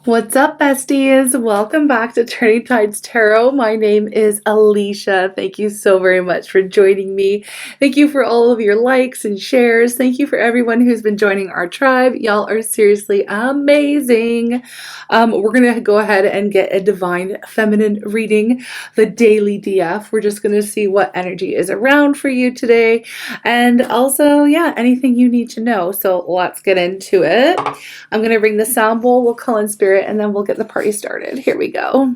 What's up, besties? Welcome back to Turning Tides Tarot. My name is Alishia. Thank you so very much for joining me. Thank you for all of your likes and shares. Thank you for everyone who's been joining our tribe. Y'all are seriously amazing. We're going to go ahead and get a divine feminine reading, the daily DF. We're just going to see what energy is around for you today. And also, yeah, anything you need to know. So let's get into it. I'm going to ring the sound bowl. We'll call in spirit and then we'll get the party started. Here we go.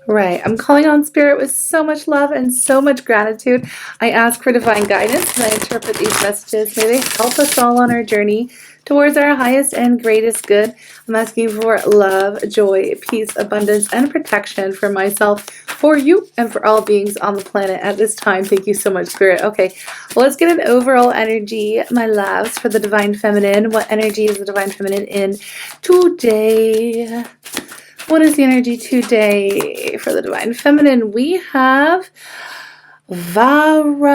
Right, I'm calling on spirit with so much love and so much gratitude. I ask for divine guidance and I interpret these messages. May they help us all on our journey towards our highest and greatest good. I'm asking for love, joy, peace, abundance, and protection for myself, for you, and for all beings on the planet at this time. Thank you so much, Spirit. Okay, well, let's get an overall energy, my loves, for the Divine Feminine. What energy is the Divine Feminine in today? What is the energy today for the Divine Feminine? We have Varagyoni.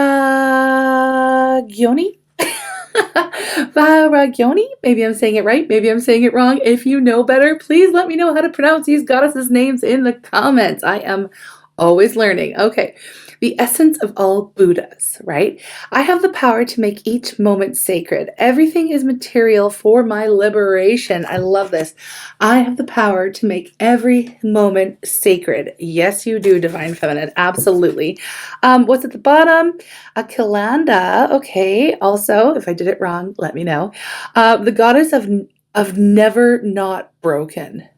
Varagyoni. Maybe I'm saying it right. Maybe I'm saying it wrong. If you know better, please let me know how to pronounce these goddesses' names in the comments. I am always learning. Okay. The essence of all Buddhas, right? I have the power to make each moment sacred. Everything is material for my liberation. I love this. I have the power to make every moment sacred. Yes, you do, Divine Feminine. Absolutely. What's at the bottom? A Kilanda. Okay. Also, if I did it wrong, let me know. The goddess of never not broken.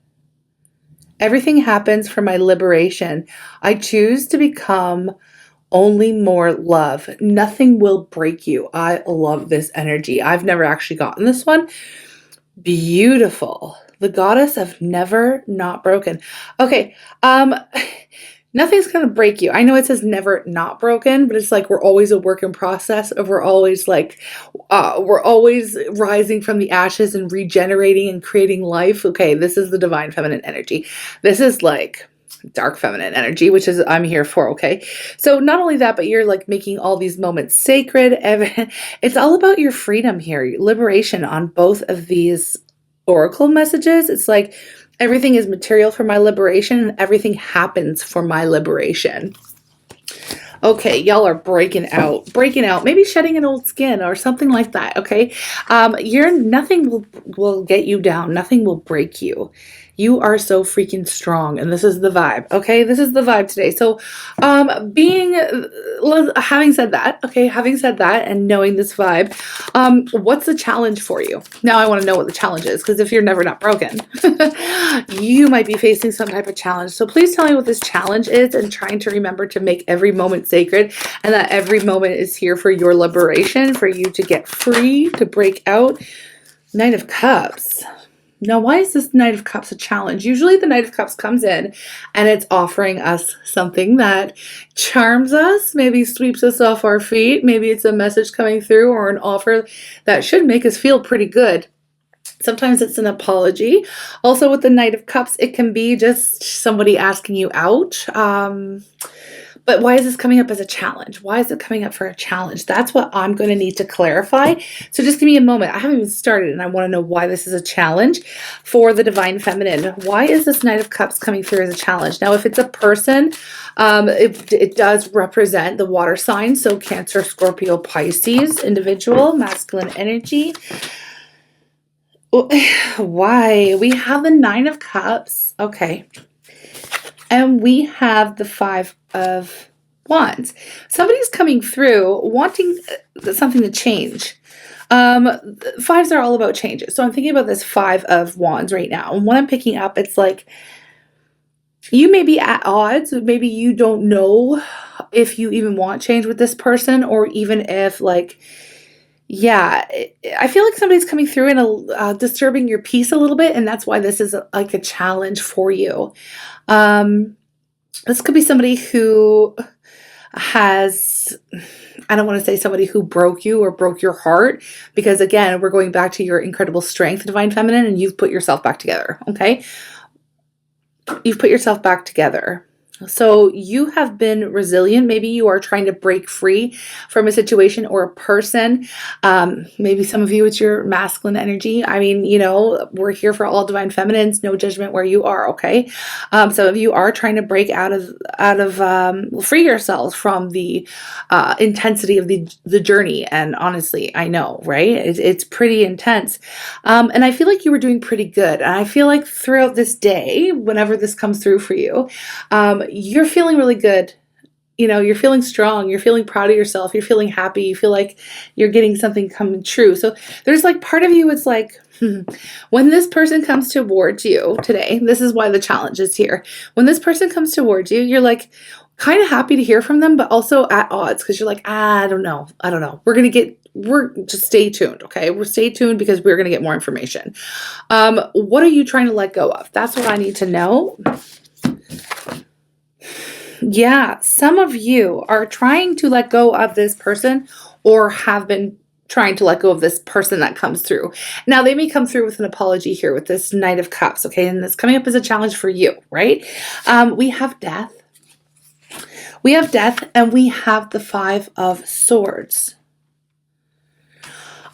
Everything happens for my liberation. I choose to become only more love. Nothing will break you. I love this energy. I've never actually gotten this one. Beautiful. The goddess of never not broken. Okay. Nothing's going to break you. I know it says never not broken, but it's like we're always a work in process of we're always rising from the ashes and regenerating and creating life. Okay. This is the Divine Feminine energy. This is like dark feminine energy, which is I'm here for. Okay. So not only that, but you're like making all these moments sacred. It's all about your freedom here, your liberation on both of these oracle messages. It's like everything is material for my liberation and everything happens for my liberation. Okay, y'all are breaking out, maybe shedding an old skin or something like that. Okay. Nothing will get you down. Nothing will break you. You are so freaking strong. And this is the vibe. Okay. This is the vibe today. So, having said that and knowing this vibe, what's the challenge for you? Now I want to know what the challenge is, because if you're never not broken, you might be facing some type of challenge. So please tell me what this challenge is, and trying to remember to make every moment sacred, and that every moment is here for your liberation, for you to get free, to break out. Knight of Cups. Now, why is this Knight of Cups a challenge? Usually the Knight of Cups comes in and it's offering us something that charms us, maybe sweeps us off our feet. Maybe it's a message coming through or an offer that should make us feel pretty good. Sometimes it's an apology. Also with the Knight of Cups, it can be just somebody asking you out. But why is this coming up as a challenge? Why is it coming up for a challenge? That's what I'm going to need to clarify. So just give me a moment. I haven't even started and I want to know why this is a challenge for the Divine Feminine. Why is this Knight of Cups coming through as a challenge? Now, if it's a person, it does represent the water sign. So Cancer, Scorpio, Pisces, individual, masculine energy. Why? We have the Nine of Cups. Okay. And we have the Five of Wands. Somebody's coming through wanting something to change. Fives are all about changes. So I'm thinking about this Five of Wands right now. And what I'm picking up, it's like you may be at odds. Maybe you don't know if you even want change with this person, or even if yeah, I feel like somebody's coming through and disturbing your peace a little bit. And that's why this is like a challenge for you. This could be somebody who has, I don't want to say somebody who broke you or broke your heart, because again, we're going back to your incredible strength, Divine Feminine, and you've put yourself back together, okay? You've put yourself back together. So you have been resilient. Maybe you are trying to break free from a situation or a person. Maybe some of you, it's your masculine energy. I mean, you know, we're here for all divine feminines, no judgment where you are. Okay. Some of you are trying to break out of, free yourselves from the intensity of the journey. And honestly, I know, right? It's pretty intense. And I feel like you were doing pretty good. And I feel like throughout this day, whenever this comes through for you, you're feeling really good. You know, you're feeling strong. You're feeling proud of yourself. You're feeling happy. You feel like you're getting something coming true. So there's like part of you, it's like, when this person comes towards you today, this is why the challenge is here. When this person comes towards you, you're like kind of happy to hear from them, but also at odds because you're like, I don't know. We're just stay tuned. Okay. We're stay tuned because we're going to get more information. What are you trying to let go of? That's what I need to know. Yeah, some of you are trying to let go of this person or have been trying to let go of this person that comes through. Now, they may come through with an apology here with this Knight of Cups, okay? And this coming up as a challenge for you, right? We have death. We have death and we have the Five of Swords.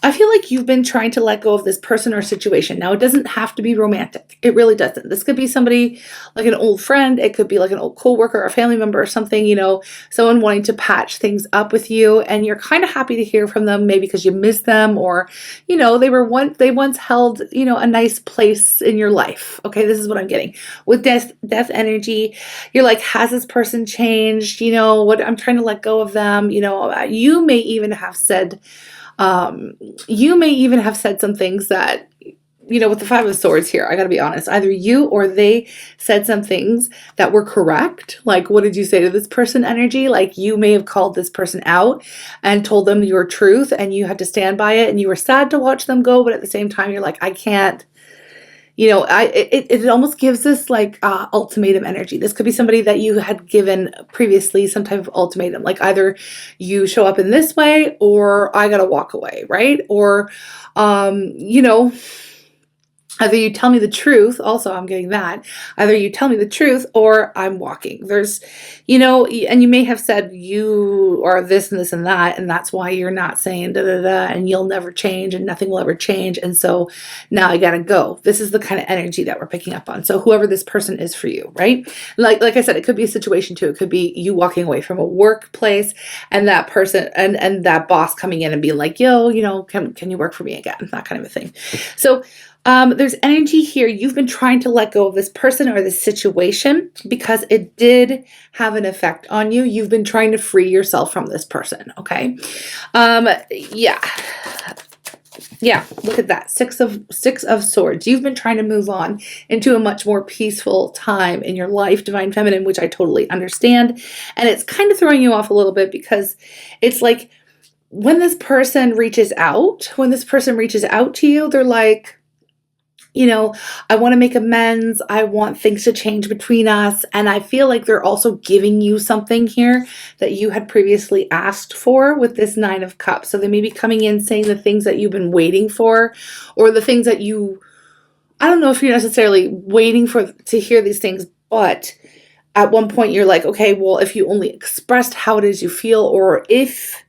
I feel like you've been trying to let go of this person or situation. Now, it doesn't have to be romantic. It really doesn't. This could be somebody like an old friend. It could be like an old coworker or a family member or something, you know, someone wanting to patch things up with you. And you're kind of happy to hear from them, maybe because you miss them or, you know, they once held, you know, a nice place in your life. Okay, this is what I'm getting. With death energy, you're like, has this person changed? You know, what I'm trying to let go of them. You know, you may even have said some things that, you know, with the Five of Swords here, I got to be honest, either you or they said some things that were correct. Like, what did you say to this person energy? Like, you may have called this person out and told them your truth and you had to stand by it and you were sad to watch them go. But at the same time, you're like, I can't, you know, it almost gives this like ultimatum energy. This could be somebody that you had given previously some type of ultimatum, like either you show up in this way or I gotta walk away, right? Or, you know, either you tell me the truth, also I'm getting that, either you tell me the truth or I'm walking. There's, you know, and you may have said you are this and this and that, and that's why you're not saying da da da, and you'll never change and nothing will ever change. And so now I gotta go. This is the kind of energy that we're picking up on. So whoever this person is for you, right? Like I said, it could be a situation too. It could be you walking away from a workplace and that person and that boss coming in and being like, yo, you know, can you work for me again? That kind of a thing. So there's energy here. You've been trying to let go of this person or this situation because it did have an effect on you. You've been trying to free yourself from this person. Okay. Yeah. Yeah. Look at that. Six of Swords. You've been trying to move on into a much more peaceful time in your life, Divine Feminine, which I totally understand. And it's kind of throwing you off a little bit because it's like when this person reaches out to you, they're like, you know, I want to make amends. I want things to change between us. And I feel like they're also giving you something here that you had previously asked for with this Nine of Cups. So they may be coming in saying the things that you've been waiting for, or the things that I don't know if you're necessarily waiting for to hear these things, but at one point you're like, okay, well, if you only expressed how it is you feel, or if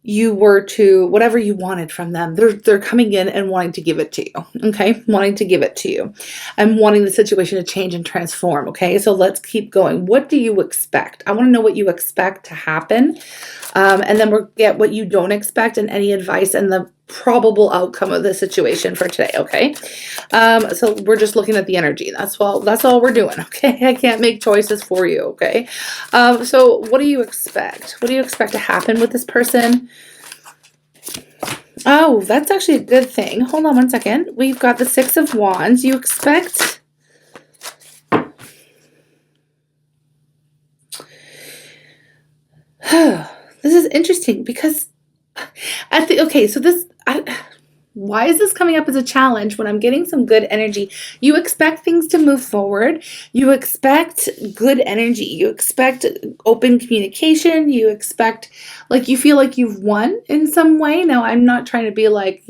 you were to, whatever you wanted from them, they're coming in and wanting to give it to you, okay? Wanting to give it to you and wanting the situation to change and transform, okay? So let's keep going. What do you expect? I want to know what you expect to happen. And then we'll get what you don't expect and any advice and the probable outcome of the situation for today, okay? So we're just looking at the energy. That's all we're doing, okay? I can't make choices for you, okay? So what do you expect? What do you expect to happen with this person? Oh, that's actually a good thing. Hold on one second. We've got the Six of Wands. You expect... This is interesting because so this, Why is this coming up as a challenge when I'm getting some good energy? You expect things to move forward. You expect good energy. You expect open communication. You expect, like, you feel like you've won in some way. Now, I'm not trying to be like,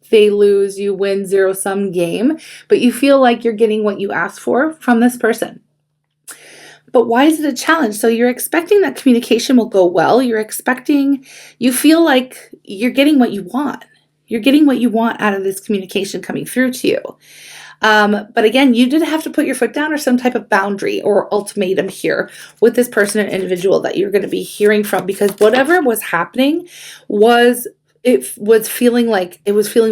they lose, you win, zero-sum game, but you feel like you're getting what you asked for from this person. But why is it a challenge? So you're expecting that communication will go well. You feel like you're getting what you want. You're getting what you want out of this communication coming through to you. But again, you did have to put your foot down or some type of boundary or ultimatum here with this person or individual that you're going to be hearing from, because whatever was happening was feeling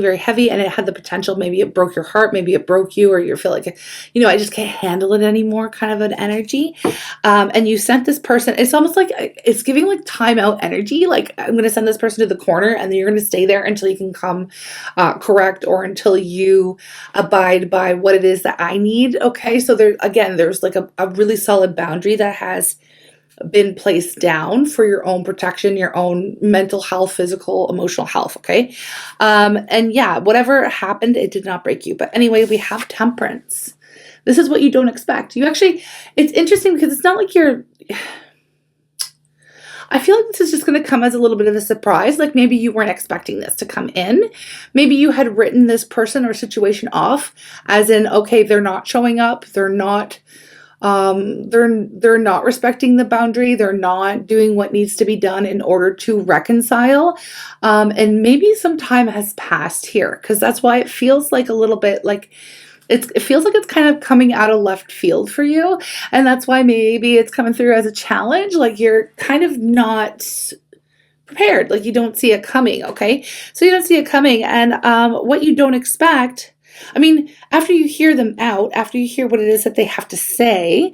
very heavy, and it had the potential. Maybe it broke your heart, maybe it broke you, or you feel like, I just can't handle it anymore, kind of an energy. And you sent this person, it's almost like it's giving like timeout energy. Like, I'm going to send this person to the corner and then you're going to stay there until you can come correct, or until you abide by what it is that I need. Okay. So there's like a really solid boundary that has been placed down for your own protection, your own mental health, physical, emotional health. Okay. And yeah, whatever happened, it did not break you. But anyway, we have Temperance. This is what you don't expect. It's interesting because it's not like I feel like this is just going to come as a little bit of a surprise. Like, maybe you weren't expecting this to come in. Maybe you had written this person or situation off as in, okay, they're not showing up. They're not respecting the boundary. They're not doing what needs to be done in order to reconcile. And maybe some time has passed here, because that's why it feels like a little bit like it feels like it's kind of coming out of left field for you. And that's why maybe it's coming through as a challenge. Like, you're kind of not prepared. Like, you don't see it coming. Okay. So you don't see it coming. And what you don't expect, after you hear them out, after you hear what it is that they have to say,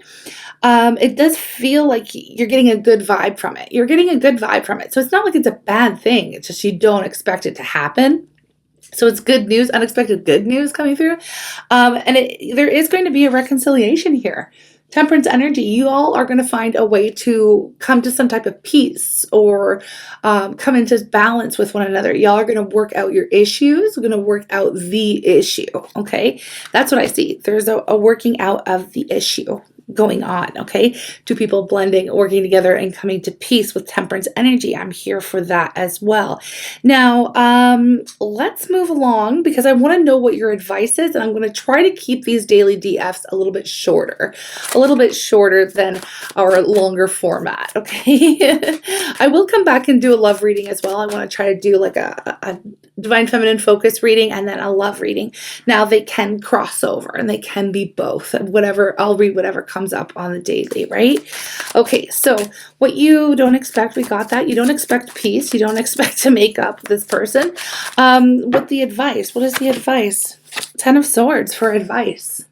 it does feel like you're getting a good vibe from it. You're getting a good vibe from it. So it's not like it's a bad thing. It's just you don't expect it to happen. So it's good news, unexpected good news coming through. And there is going to be a reconciliation here. Temperance energy, you all are going to find a way to come to some type of peace, or come into balance with one another. Y'all are going to work out your issues. We're going to work out the issue. Okay. That's what I see. There's a working out of the issue going on. Okay. Two people blending, working together, and coming to peace with Temperance energy. I'm here for that as well. Now, let's move along, because I want to know what your advice is, and I'm going to try to keep these daily DFs a little bit shorter than our longer format. Okay. I will come back and do a love reading as well. I want to try to do like a divine feminine focus reading and then a love reading. Now, they can cross over and they can be both. I'll read whatever comes up on the daily, right? Okay, so what you don't expect, we got that. You don't expect peace. You don't expect to make up with this person. What the advice? What is the advice? 10 of Swords for advice.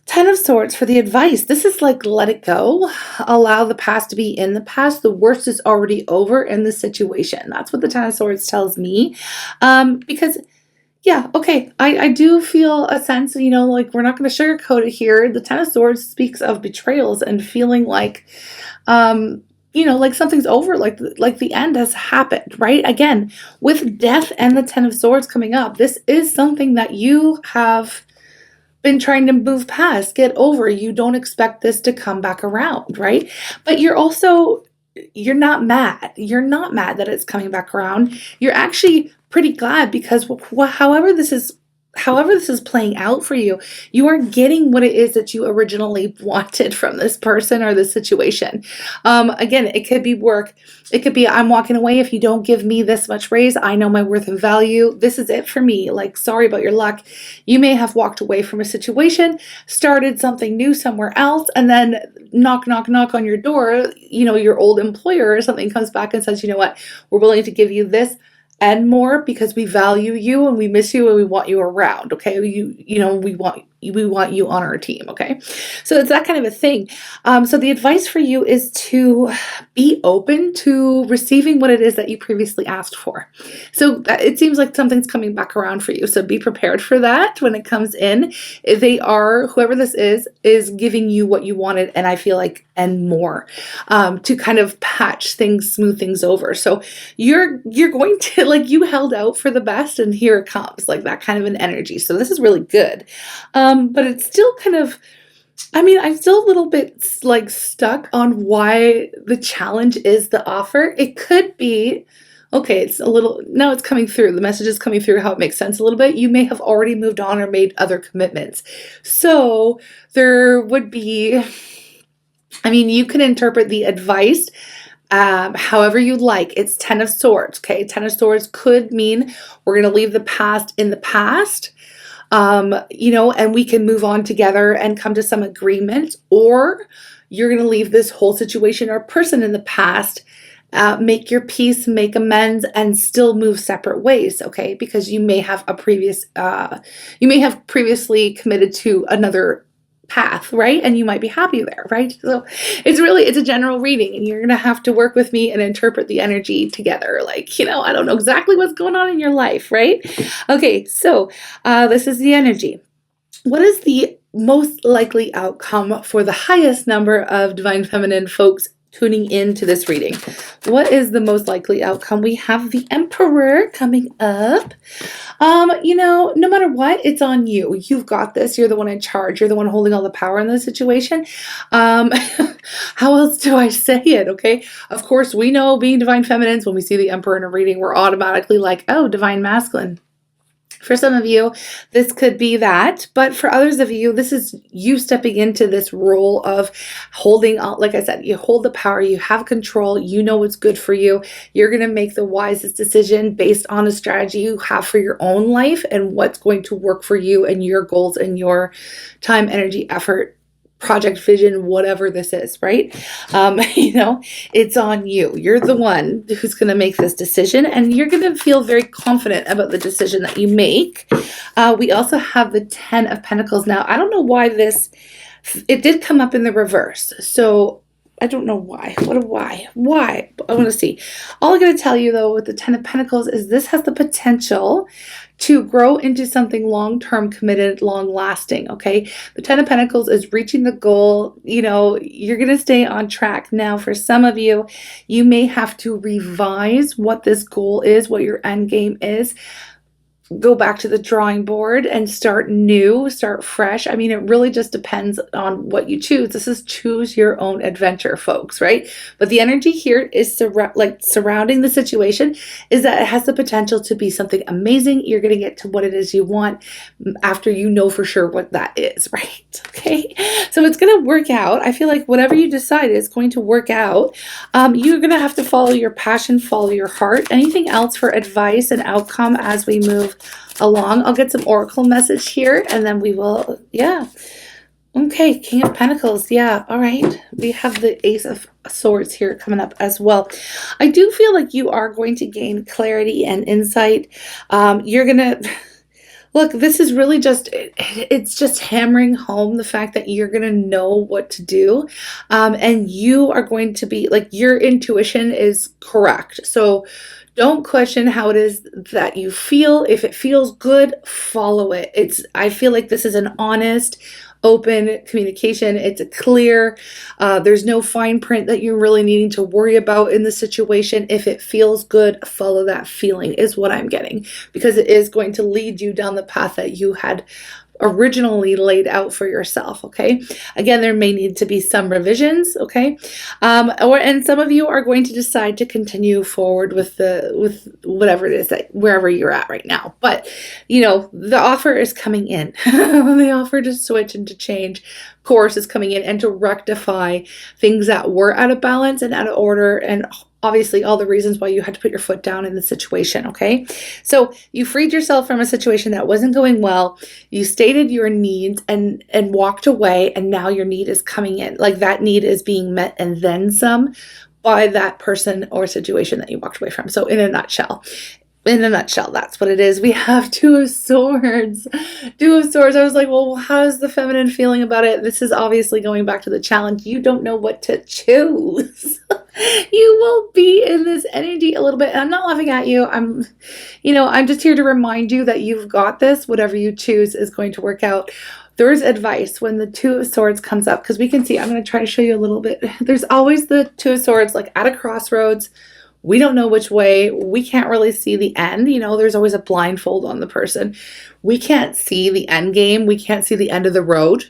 10 of Swords for the advice. This is like, let it go. Allow the past to be in the past. The worst is already over in the situation. That's what the 10 of Swords tells me. Because, yeah, okay, I do feel a sense, like, we're not going to sugarcoat it here. The 10 of Swords speaks of betrayals and feeling like, like something's over, like the end has happened, right? Again, with death and the 10 of Swords coming up, this is something that you have been trying to move past, get over. You don't expect this to come back around, right? But you're not mad. You're not mad that it's coming back around. You're actually pretty glad, because however this is playing out for you, you are getting what it is that you originally wanted from this person or this situation. Again, it could be work. It could be, I'm walking away. If you don't give me this much raise, I know my worth and value. This is it for me. Like, sorry about your luck. You may have walked away from a situation, started something new somewhere else, and then knock, knock, knock on your door. Your old employer or something comes back and says, you know what, we're willing to give you this and more, because we value you and we miss you and we want you around. Okay. We want we want you on our team. Okay. So it's that kind of a thing. So the advice for you is to be open to receiving what it is that you previously asked for. So it seems like something's coming back around for you. So be prepared for that when it comes in. Whoever this is giving you what you wanted, and I feel like, and more, to kind of patch things, smooth things over. So you're going to, like, you held out for the best, and here it comes, like that kind of an energy. So this is really good. But it's still kind of, I'm still a little bit like stuck on why the challenge is the offer. It could be, okay, now it's coming through. The message is coming through how it makes sense a little bit. You may have already moved on or made other commitments. So there would be, you can interpret the advice however you'd like. It's 10 of Swords, okay? 10 of Swords could mean we're going to leave the past in the past, and we can move on together and come to some agreement, or you're going to leave this whole situation or person in the past, make your peace, make amends, and still move separate ways, okay? Because you may have previously committed to another path, right? And you might be happy there, right? So it's a general reading, and you're going to have to work with me and interpret the energy together. Like, I don't know exactly what's going on in your life, right? Okay, so this is the energy. What is the most likely outcome for the highest number of Divine Feminine folks tuning into this reading? What is the most likely outcome? We have the Emperor coming up. No matter what, it's on you. You've got this. You're the one in charge. You're the one holding all the power in the situation. How else do I say it? Okay. Of course, we know, being Divine Feminines, when we see the Emperor in a reading, we're automatically like, oh, Divine Masculine. For some of you, this could be that, but for others of you, this is you stepping into this role of holding on. Like I said, you hold the power, you have control, you know what's good for you. You're going to make the wisest decision based on a strategy you have for your own life and what's going to work for you and your goals and your time, energy, effort, project, vision, whatever this is, right? It's on you. You're the one who's going to make this decision, and you're going to feel very confident about the decision that you make. We also have the 10 of Pentacles. Now, I don't know why it did come up in the reverse. So I don't know why. Why? I want to see. All I'm going to tell you, though, with the 10 of Pentacles is this has the potential to grow into something long-term, committed, long-lasting, okay? The 10 of Pentacles is reaching the goal. You're going to stay on track. Now, for some of you, you may have to revise what this goal is, what your end game is. Go back to the drawing board and start new, start fresh. It really just depends on what you choose. This is choose your own adventure, folks, right? But the energy here is surrounding the situation is that it has the potential to be something amazing. You're going to get to what it is you want after you know for sure what that is, right? Okay. So it's going to work out. I feel like whatever you decide is going to work out. You're going to have to follow your passion, follow your heart. Anything else for advice and outcome as we move along? I'll get some oracle message here, and then we will, okay, King of Pentacles. All right, we have the Ace of Swords here coming up as well. I do feel like you are going to gain clarity and insight. You're gonna look, this is really it's just hammering home the fact that you're gonna know what to do, and you are going to be like, your intuition is correct. So don't question how it is that you feel. If it feels good, follow it. I feel like this is an honest, open communication. It's a clear, there's no fine print that you're really needing to worry about in the situation. If it feels good, follow that feeling is what I'm getting, because it is going to lead you down the path that you had originally laid out for yourself. Okay. Again, there may need to be some revisions. Okay. And some of you are going to decide to continue forward with whatever it is that wherever you're at right now. But the offer is coming in. The offer to switch and to change course is coming in, and to rectify things that were out of balance and out of order, and obviously all the reasons why you had to put your foot down in the situation, okay? So you freed yourself from a situation that wasn't going well. You stated your needs and walked away, and now your need is coming in. Like, that need is being met and then some by that person or situation that you walked away from. So in a nutshell, in a nutshell, that's what it is. We have Two of Swords. Two of Swords. I was like, well, how's the feminine feeling about it? This is obviously going back to the challenge. You don't know what to choose. You will be in this energy a little bit. And I'm not laughing at you. I'm just here to remind you that you've got this. Whatever you choose is going to work out. There's advice when the Two of Swords comes up, because we can see, I'm going to try to show you a little bit. There's always the Two of Swords, like at a crossroads. We don't know which way. We can't really see the end. There's always a blindfold on the person. We can't see the end game. We can't see the end of the road.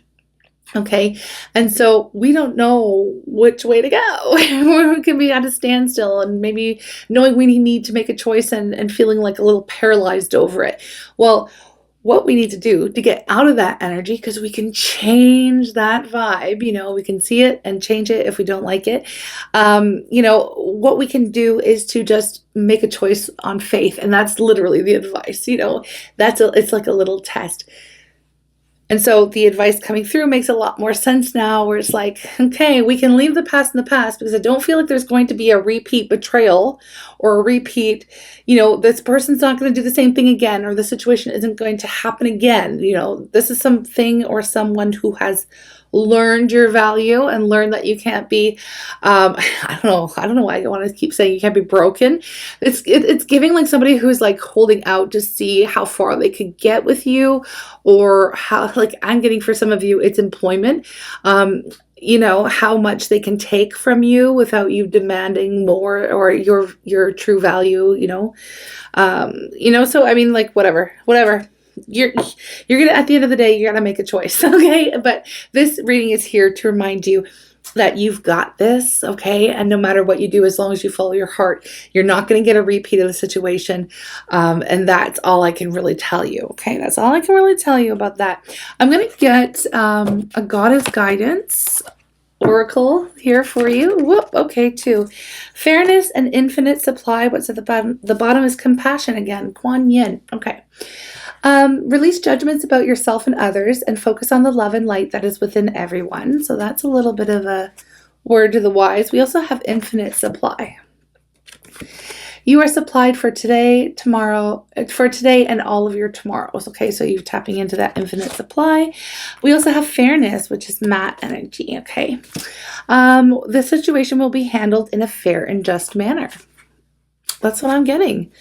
Okay. And so we don't know which way to go. We can be at a standstill and maybe knowing we need to make a choice and feeling like a little paralyzed over it. Well, what we need to do to get out of that energy, because we can change that vibe, we can see it and change it if we don't like it. What we can do is to just make a choice on faith. And that's literally the advice, it's like a little test. And so the advice coming through makes a lot more sense now, where it's like, okay, we can leave the past in the past, because I don't feel like there's going to be a repeat betrayal or a repeat, this person's not going to do the same thing again, or the situation isn't going to happen again. This is something or someone who has learned your value and learned that you can't be, I don't know why I want to keep saying you can't be broken. It's giving like somebody who's like holding out to see how far they could get with you, or how, like I'm getting for some of you, it's employment. How much they can take from you without you demanding more, or your true value, so I mean, like whatever. You're gonna, at the end of the day, you're gonna make a choice. Okay. But this reading is here to remind you that you've got this. Okay. And no matter what you do, as long as you follow your heart, you're not going to get a repeat of the situation. And that's all I can really tell you. Okay. That's all I can really tell you about that. I'm going to get a goddess guidance oracle here for you. Whoop. Okay. 2. Fairness and infinite supply. What's at the bottom? The bottom is compassion again. Kuan Yin. Okay. Release judgments about yourself and others, and focus on the love and light that is within everyone. So that's a little bit of a word to the wise. We also have infinite supply. You are supplied for today, tomorrow, for today and all of your tomorrows. Okay, so you're tapping into that infinite supply. We also have fairness, which is mat energy. Okay, the situation will be handled in a fair and just manner. That's what I'm getting.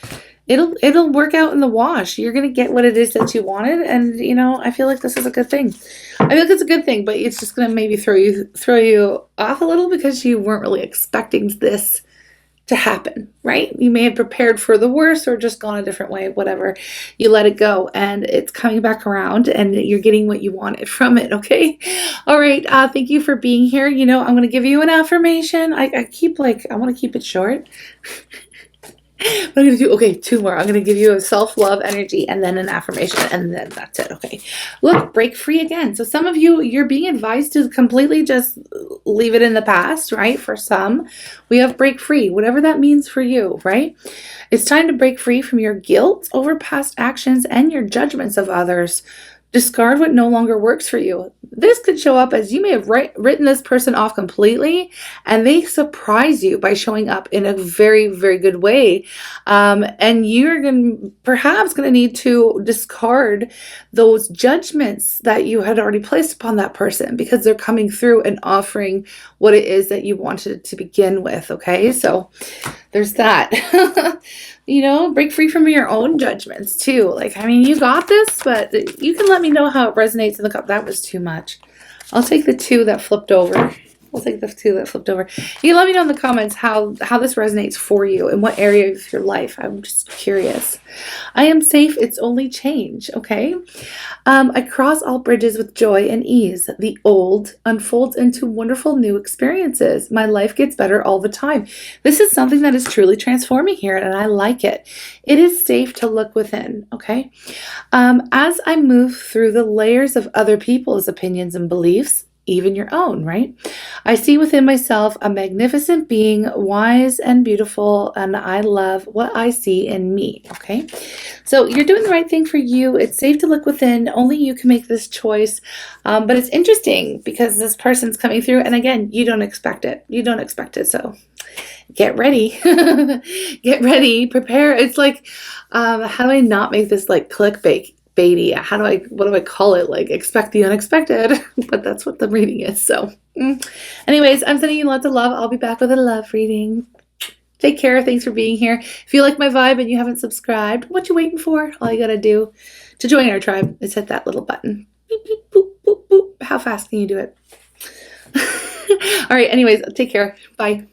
It'll work out in the wash. You're going to get what it is that you wanted. And, I feel like this is a good thing. I feel like it's a good thing, but it's just going to maybe throw you off a little, because you weren't really expecting this to happen, right? You may have prepared for the worst or just gone a different way, whatever. You let it go and it's coming back around and you're getting what you wanted from it. Okay. All right. Thank you for being here. I'm going to give you an affirmation. I want to keep it short. I'm going to do, okay, 2 more. I'm going to give you a self-love energy and then an affirmation, and then that's it. Okay. Look, break free again. So some of you, you're being advised to completely just leave it in the past, right? For some, we have break free, whatever that means for you, right? It's time to break free from your guilt over past actions and your judgments of others. Discard what no longer works for you. This could show up as you may have written this person off completely, and they surprise you by showing up in a very, very good way. And you're perhaps going to need to discard those judgments that you had already placed upon that person, because they're coming through and offering what it is that you wanted to begin with. Okay, so there's that. Break free from your own judgments too. Like, you got this, but you can let me know how it resonates in the cup. That was too much. I'll take the 2 that flipped over. We'll take the 2 that flipped over. You can let me know in the comments how this resonates for you in what area of your life. I'm just curious. I am safe. It's only change. Okay. I cross all bridges with joy and ease. The old unfolds into wonderful new experiences. My life gets better all the time. This is something that is truly transforming here, and I like it. It is safe to look within. Okay. As I move through the layers of other people's opinions and beliefs, even your own, right? I see within myself a magnificent being, wise and beautiful, and I love what I see in me, okay? So you're doing the right thing for you. It's safe to look within. Only you can make this choice. But it's interesting because this person's coming through, and again, you don't expect it. You don't expect it, so get ready. Get ready. Prepare. It's like, how do I not make this like clickbait? Baity. What do I call it? Like, expect the unexpected. But that's what the reading is. So anyways, I'm sending you lots of love. I'll be back with a love reading. Take care. Thanks for being here. If you like my vibe and you haven't subscribed, what you waiting for? All you gotta do to join our tribe is hit that little button. Beep, beep, boop, boop, boop. How fast can you do it? All right. Anyways, take care. Bye.